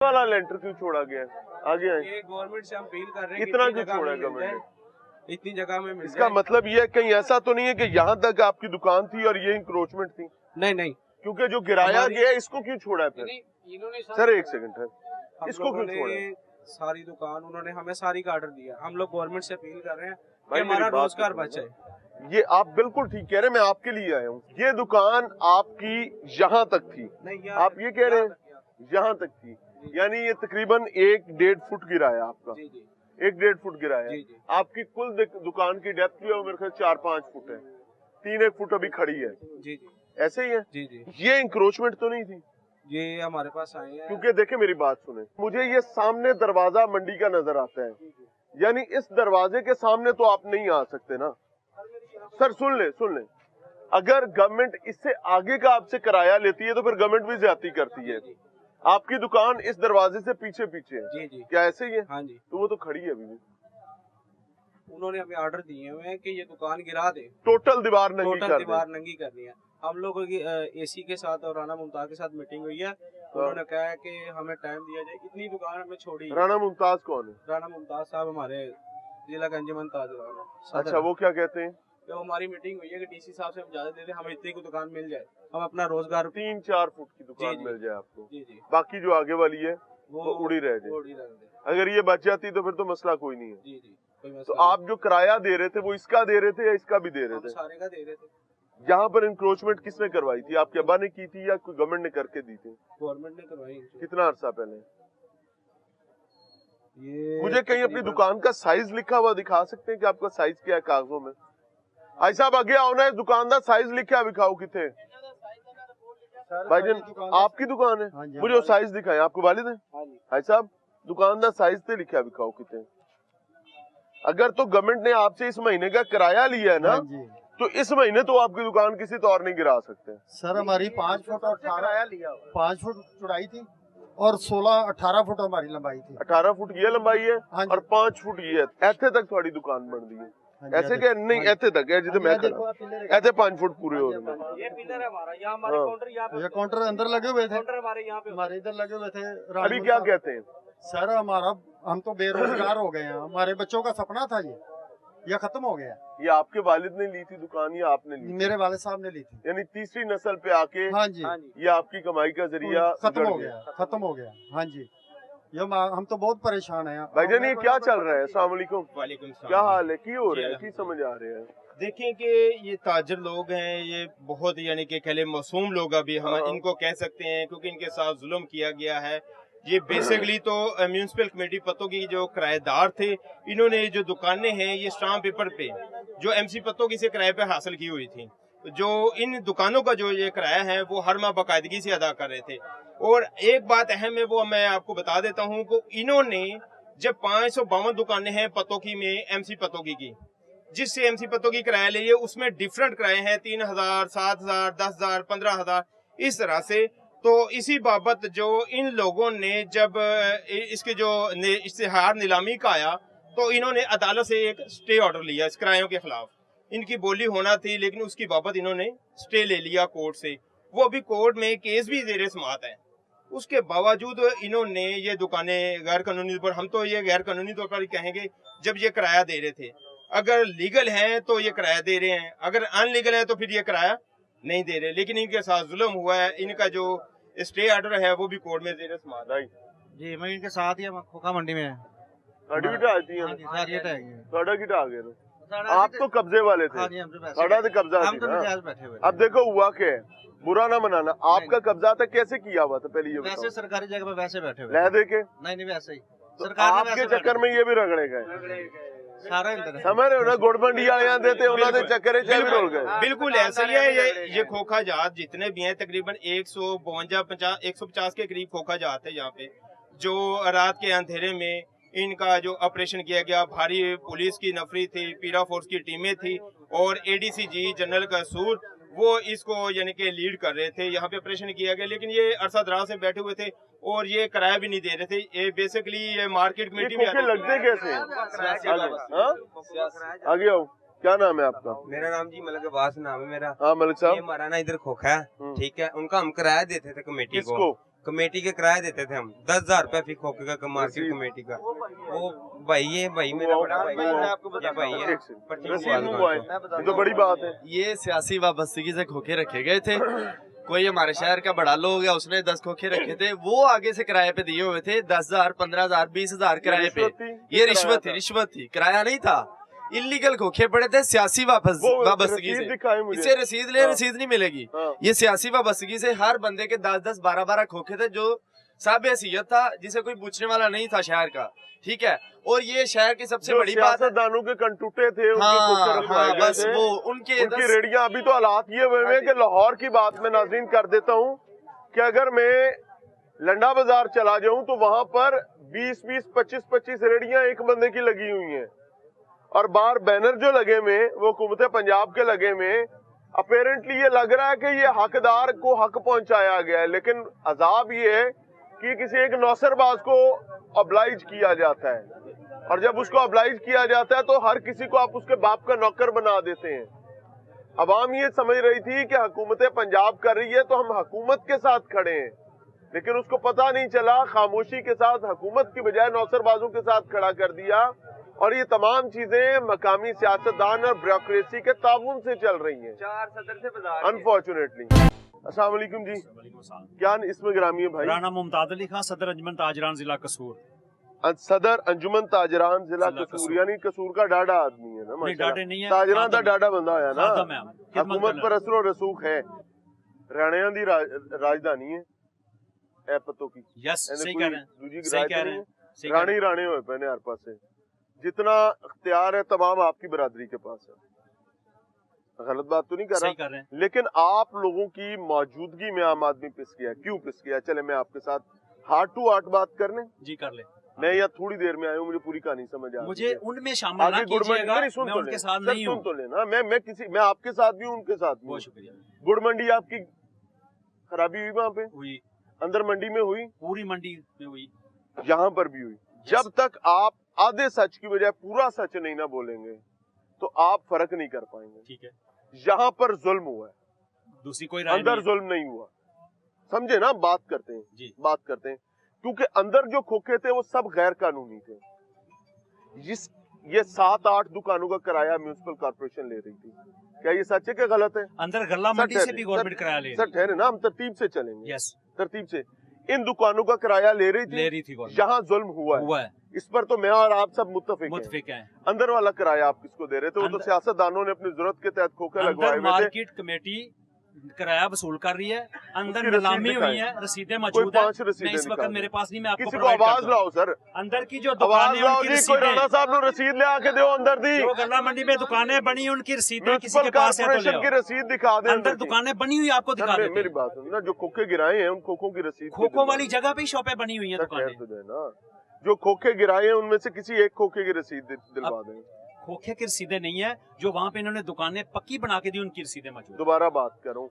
वाला लेंटर क्यों छोड़ा गया है? आगे आए। ये गवर्नमेंट से हम अपील कर रहे हैं इतना क्यों छोड़ा है गवर्नमेंट ने? इतनी जगह में मिल इसका जाए। मतलब ये कहीं ऐसा तो नहीं है कि यहाँ तक आपकी दुकान थी और ये इंक्रोचमेंट थी? नहीं क्योंकि जो गिराया गया इसको क्यों छोड़ा है फिर? इन्होंने सर एक सेकंड है, इसको क्यों छोड़ा है? सारी दुकान उन्होंने हमें सारी का ऑर्डर दिया। हम लोग गवर्नमेंट से अपील कर रहे हैं कि भाई हमारा मेरी बात रोजगार तो बचे। ये आप बिल्कुल ठीक कह रहे हैं, मैं आपके लिए आया हूँ। ये दुकान आपकी यहाँ तक थी, आप ये कह रहे हैं यहाँ तक थी, यानी ये तकरीबन 1-1.5 फुट गिराया आपका। 1-1.5 फुट गिराया। आपकी कुल दुकान की डेप्थ जो है मेरे ख्याल 4-5 फुट है, 3-1 फुट अभी खड़ी है। ऐसे ही है। ये इंक्रोचमेंट तो नहीं थी? ये हमारे पास आए हैं। क्योंकि देखे मेरी बात सुने, मुझे ये सामने दरवाजा मंडी का नजर आता है, यानी इस दरवाजे के सामने तो आप नहीं आ सकते ना सर। सुन ले, अगर गवर्नमेंट इससे आगे का आपसे किराया लेती है तो फिर गवर्नमेंट भी ज्यादती करती है। आपकी दुकान इस दरवाजे से पीछे है। क्या ऐसे ही है? हाँ जी। तो वो तो खड़ी है अभी भी। उन्होंने हमें ऑर्डर दिए हुए हैं कि ये दुकान गिरा दे, टोटल दीवार नंगी करनी है। हम लोगों की एसी के साथ और राना मुमताज के साथ मीटिंग हुई है। उन्होंने कहा है कि हमें टाइम दिया जाए, इतनी दुकान हमें छोड़ी। राना मुमताज कौन है? राना मुमताज साहब हमारे जिला अंजुमन ताज। अच्छा, वो क्या कहते हैं? तो हमारी मीटिंग हुई है कि डीसी साहब से हम इजाजत दे दें, हमें इतनी की दुकान मिल जाए, हम अपना रोजगार 3-4 फुट की दुकान मिल जाए आपको। बाकी जो आगे वाली है वो उड़ी रह जाए। अगर ये बच जाती तो फिर तो मसला कोई नहीं है। तो आप जो किराया दे रहे थे वो इसका दे रहे थे या इसका भी दे रहे थे? सारे का दे रहे थे। यहाँ पर इंक्रोचमेंट किसने करवाई थी? आपके अब्बा ने की थी या कोई गवर्नमेंट ने करके दी थी? गवर्नमेंट ने करवाई। कितना अरसा पहले? मुझे कहीं अपनी दुकान का साइज लिखा हुआ दिखा सकते हैं कि आपका साइज क्या है कागजों में? भाई साहब आगे आओ ना, दुकानदार साइज लिखा दिखाओ कितने। भाईजान आपकी दुकान है? मुझे वो साइज दिखाएं। आपके वालिद है? भाई साहब दुकानदार साइज से लिखा दिखाओ कितने। अगर तो गवर्नमेंट ने आपसे इस महीने का किराया लिया है ना, तो इस महीने तो आपकी दुकान किसी तौर नहीं गिरा सकते। सर हमारी 5 फुट और 5 फुट चौड़ाई थी और 16-18 फुट हमारी लंबाई थी। 18 फुट ये लंबाई है और 5 फुट ये है। ऐसे तक थोड़ी दुकान बन रही है। ऐसे क्या नहीं, ऐसे तक है जिसे मैं खड़ा, ऐसे 5 फुट पूरे हो रहे हैं। ये पिलर है हमारा, यहाँ हमारे काउंटर, यहाँ ये काउंटर अंदर लगे हुए थे, हमारे यहाँ पे, हमारे इधर लगे हुए थे। अभी क्या कहते हैं सर? हम तो बेरोजगार हो गए हैं, हमारे बच्चों का सपना था ये खत्म हो गया। ये आपके वालिद ने ली थी दुकान या आपने ली? मेरे वालिद साहब ने ली थी। यानी तीसरी नस्ल पे आके हाँ जी, ये आपकी कमाई का जरिया खत्म हो गया। हाँ जी, ये हम तो बहुत परेशान हैं। भाईजान ये क्या चल रहा है? अस्सलाम वालेकुम। क्या हाल है? की हो रहा है? की समझ आ रहे हैं? देखिए कि ये ताजर लोग हैं, ये बहुत यानी कि कहले मासूम लोग अभी हम इनको कह सकते हैं, क्योंकि इनके साथ जुल्म किया गया है। ये बेसिकली तो म्यूनिसिपल कमेटी पत्तों की जो किराएदार थे, इन्होंने जो दुकानें हैं ये स्टाम्प पेपर पे जो एमसी पत्तों की से किराए पे हासिल की हुई थी। जो इन दुकानों का जो ये किराया है वो हर माह बाकायदगी से अदा कर रहे थे। और एक बात अहम है, वो मैं आपको बता देता हूँ कि इन्होंने जब 552 दुकानें हैं पत्तों की में एमसी पत्तों की जिससे एमसी पत्तों की किराया लिए उसमें डिफरेंट किराए हैं 3000, 7000, 10,000, 15,000 इस तरह से। तो इसी बाबत जो इन लोगों ने जब इसके जो इश्तिहार नीलामी का आया तो इन्होंने अदालत से एक स्टे ऑर्डर लिया इस किरायों के खिलाफ। इनकी बोली होना थी लेकिन उसकी बाबत इन्होंने स्टे ले लिया कोर्ट से। वो अभी कोर्ट में केस भी ज़ेरे समाअत है। उसके बावजूद इन्होंने ये दुकानें गैर कानूनी पर, हम तो ये गैर कानूनी तौर पर कहेंगे, जब ये किराया दे रहे थे, अगर लीगल हैं तो ये किराया दे रहे हैं, अगर अनलीगल है तो फिर ये किराया नहीं दे रहे। लेकिन इनके साथ जुल्म हुआ है। इनका जो स्टे ऑर्डर है वो भी कोर्ट में ज़ेरे समाअत है। जी मैं इनके साथ ही खोखा मंडी में आप तो कब्जे वाले थे, कब्जा। अब देखो हुआ क्या है, बुरा ना मनाना। आपका कब्जा था, कैसे किया हुआ था पहले ये वैसे सरकारी जगह पे वैसे बैठे हुए लह दे के? नहीं वैसे ही सरकार आपके चक्कर में ये भी रगड़े गए। सारा समझ रहे हो ना, गुड़मंडी वाले देते उन्होंने चक्कर गए। बिल्कुल ऐसा ही है। ये खोखा जात जितने भी हैं तकरीबन 152-150 के करीब खोखा जात है यहाँ पे, जो रात के अंधेरे में इनका जो ऑपरेशन किया गया। भारी पुलिस की नफरी थी, पीरा फोर्स की टीमें थी और एडीसीजी जनरल कसूर वो इसको यानी कि लीड कर रहे थे। यहाँ पे ऑपरेशन किया गया लेकिन ये अरसा दराज से बैठे हुए थे और ये किराया भी नहीं दे रहे थे। ये बेसिकली ये मार्केट कमेटी में लगते कैसे? आगे आओ, क्या नाम है आपका? मेरा नाम जी मलिक अब्बास नाम है मेरा। हाँ मलिक साहब, ये हमारा ना इधर खोखा है, ठीक है, उनका हम किराया देते थे कमेटी को। कमेटी के किराया देते थे हम 10,000 रुपए फी खोखे का मार्केट कमेटी का। वो भाई ये भाई मेरा बड़ा भाई है, ये भाई है रसीद मंगवाए, ये तो बड़ी बात है। ये सियासी वाबस्तगी से खोखे रखे गए थे। कोई हमारे शहर का बड़ा लोग है, उसने 10 खोखे रखे थे, वो आगे से किराए पे दिए हुए थे 10,000, 15,000, 20,000 किराए पे। ये रिश्वत थी, किराया नहीं था। इलीगल खोखे पड़े थे सियासी वाबस्तगी से। इससे रसीद रसीद नहीं मिलेगी। ये सियासी वाबस्तगी से हर बंदे के 10-10, 12-12 खोखे थे, जो साहब हैसियत था, जिसे कोई पूछने वाला नहीं था शहर का। ठीक है, और ये शहर की सबसे बड़ी बात है, दानों के कंटूटे थे, बस वो उनकी रेडियां। अभी तो हालात ये हुए हैं कि लाहौर की बात मैं नाज़रीन कर देता हूँ कि अगर मैं लंडा बाजार चला जाऊं तो वहां पर 20-20, 25-25 रेडियां एक बंदे की लगी हुई हैं, और बाहर बैनर जो लगे में वो हुकूमत पंजाब के लगे में। अपेरेंटली ये लग रहा है कि ये हकदार को हक पहुंचाया गया है, लेकिन अजाब ये है कि किसी एक नौसरबाज को ऑब्लाइज किया जाता है, और जब उसको ऑब्लाइज किया जाता है तो हर किसी को आप उसके बाप का नौकर बना देते हैं। अवाम ये समझ रही थी कि हुकूमत पंजाब कर रही है तो हम हुकूमत के साथ खड़े हैं, लेकिन उसको पता नहीं चला, खामोशी के साथ हुकूमत की बजाय नौसरबाजों के साथ खड़ा कर दिया। और ये तमाम चीजें मकामी सियासतदान और ब्यूरोक्रेसी के ताउन से चल रही हैं, 4 सदर से बाजार अनफॉर्चुनेटली। अस्सलाम वालेकुम जी, क्या इसमें ग्रामी है भाई? राना मुमताज अली खान, सदर अंजुमन ताजरान जिला कसूर। सदर अंजुमन ताजरान जिला कसूर, यानी कसूर का डाडा आदमी है ना? डाडे नहीं है, ताजरान का डाडा बंदा है ना। हुकूमत पर असर रसूख है, राणियां दी राजधानी है ए पतो की। यस, सही कह रहे हैं, दूजी सही कह रहे हैं। रानी राणे हुए पहने हर पास से, जितना इख्तियार है तमाम आपकी बरादरी के पास है। गलत बात तो नहीं कर सही कर रहे हैं। लेकिन आप लोगों की मौजूदगी में आम आदमी पिस गया, क्यों पिस गया? चले मैं आपके साथ हार्ट टू हार्ट बात करने जी कर ले। मैं यहाँ थोड़ी देर में आया हूँ, मुझे पूरी कहानी समझ आ मुझे उनमें शामिल ना कीजिएगा, मैं उनके साथ नहीं हूँ। सुन तो लेना, मैं आपके साथ भी हूँ, उनके साथ भी। बहुत शुक्रिया। गुड़ मंडी आपकी खराबी हुई, वहाँ पे हुई, अंदर मंडी में हुई, पूरी मंडी में हुई, यहाँ पर भी हुई। जब तक आप आधे सच की बजाय पूरा सच नहीं ना बोलेंगे तो आप फर्क नहीं कर पाएंगे। ठीक है, यहाँ पर जुल्म हुआ है, दूसरी कोई अंदर जुल्म नहीं हुआ। समझे ना? बात करते हैं जी, बात करते हैं, क्योंकि अंदर जो खोखे थे वो सब गैर कानूनी थे। ये 7-8 दुकानों का किराया म्युनिसिपल कॉर्पोरेशन ले रही थी। क्या ये सच है कि गलत है? अंदर गल्ला मंडी से भी गवर्नमेंट किराया ले सर ठहरे ना, हम तरतीब से चलेंगे। यस, तरतीब से इन दुकानों का किराया ले रही थी जहाँ जुल्म हुआ है। इस पर तो मैं और आप सब मुत्तफिक हैं। अंदर वाला किराया आप किसको दे रहे थे? वो तो सियासतदानों ने अपनी जरूरत के तहत खोखे लगवाए हुए थे। मार्केट कमेटी किराया वसूल कर रही है, अंदर नीलामी हुई है, रसीदें मौजूद है। मैं इस वक्त मेरे पास नहीं, मैं आपको किसी को आवाज लाओ सर, अंदर की जो दुकानें उनकी कोई राणा साहब ने रसीद ले आके दो अंदर दी। जो गल्ला मंडी में दुकानें बनी उनकी रसीदें किसी के पास है तो ले आओ। की रसीद दिखा दे, अंदर दुकानें बनी हुई आपको दिखा देते हैं। मेरी बात सुनो ना, जो खोखे गिराए हैं उन खोखों की रसीद, खोखों वाली जगह पे ही शॉपें बनी हुई हैं दुकानें। जो खोखे गिराए हैं उनमें से किसी एक खोखे की रसीद दिलवा दें। खोखे की रसीदें नहीं है, जो वहाँ पे इन्होंने दुकानें पक्की बना के दी उनकी रसीदें मौजूद। दोबारा बात करूँ,